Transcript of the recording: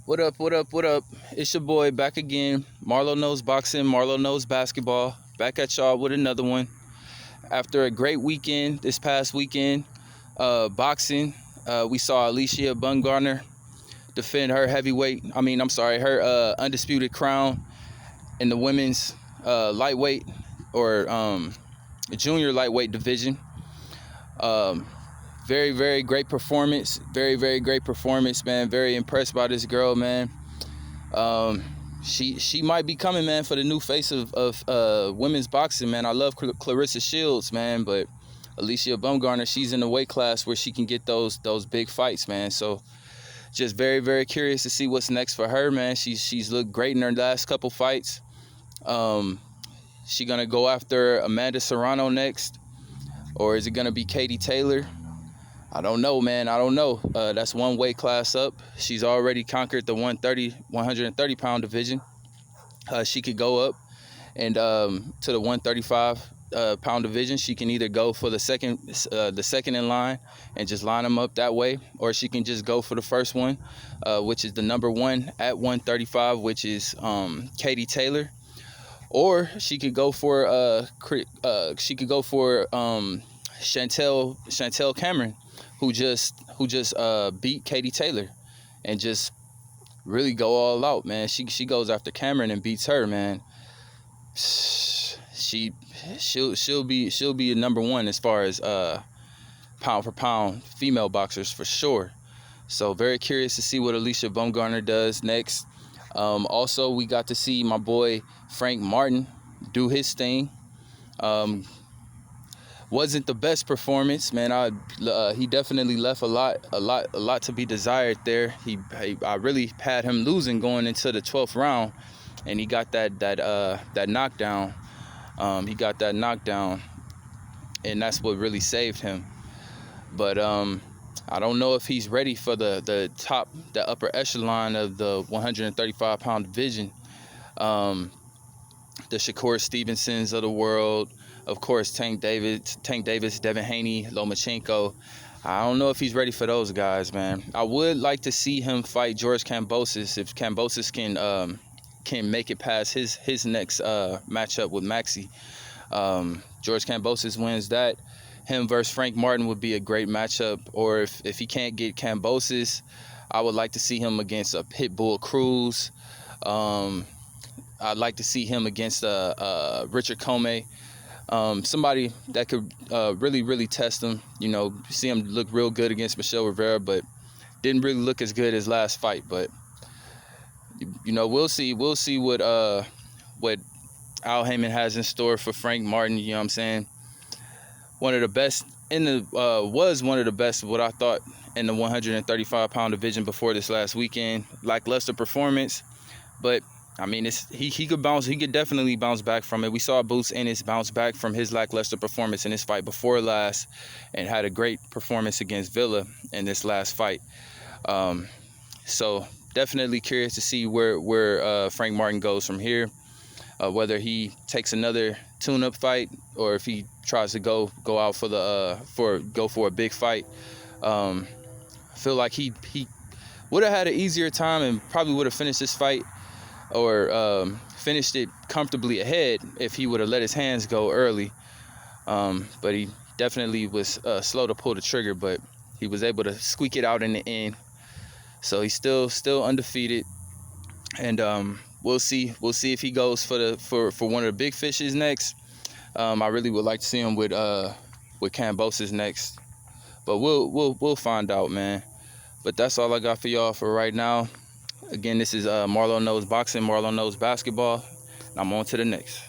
What up, what up, what up? It's your boy back again. Marlo knows boxing, Marlo knows basketball. Back at y'all with another one. After a great weekend, this past weekend, boxing, we saw Alycia Baumgardner defend her her undisputed crown in the women's lightweight or junior lightweight division. Um, very, very great performance. Very, very great performance, man. Very impressed by this girl, man. Um, she might be coming, man, for the new face of women's boxing, man. I love Clarissa Shields, man, but Alycia Baumgardner, she's in the weight class where she can get those big fights, man. So just very, very curious to see what's next for her, man. She's looked great in her last couple fights. She gonna go after Amanda Serrano next, or is it gonna be Katie Taylor? I don't know, man. I don't know. That's one weight class up. She's already conquered the 130 pound division. She could go up and to the 135 pound division. She can either go for the second in line and just line them up that way, or she can just go for the first one, which is the number one at 135, which is Katie Taylor. Or she could go for Chantel Cameron, who just beat Katie Taylor, and just really go all out, man. She goes after Cameron and beats her, man. She'll be a number one as far as pound for pound female boxers for sure. So very curious to see what Alycia Baumgardner does next. Also, we got to see my boy Frank Martin do his thing. Wasn't the best performance, man. He definitely left a lot to be desired there. I really had him losing going into the 12th round, and he got that knockdown. He got that knockdown, and that's what really saved him. But I don't know if he's ready for the upper echelon of the 135 pound division. The Shakur Stevensons of the world, of course, Tank Davis, Devin Haney, Lomachenko. I don't know if he's ready for those guys, man. I would like to see him fight George Kambosos if Kambosos can make it past his next matchup with Maxi. George Kambosos wins that, him versus Frank Martin would be a great matchup. Or if he can't get Kambosos, I would like to see him against a Pitbull Cruz. I'd like to see him against Richard Comey. Somebody that could really test him. You know, see him look real good against Michelle Rivera, but didn't really look as good as last fight. But you know, we'll see what Al Heyman has in store for Frank Martin. You know what I'm saying? One of the best was one of the best, what I thought, in the 135 pound division before this last weekend. Lackluster performance, but I mean, he could bounce. He could definitely bounce back from it. We saw Boots Ennis bounce back from his lackluster performance in his fight before last, and had a great performance against Villa in this last fight. So definitely curious to see where Frank Martin goes from here. Whether he takes another tune-up fight, or if he tries to go out for a big fight. I feel like he would have had an easier time and probably would have finished this fight, or finished it comfortably ahead, if he would have let his hands go early. But he definitely was slow to pull the trigger, but he was able to squeak it out in the end. So he's still undefeated, and we'll see if he goes for one of the big fishes next. I really would like to see him with Kambosos next, but we'll find out, man. But that's all I got for y'all for right now. Again, this is Marlo Knows Boxing, Marlo Knows Basketball, and I'm on to the next.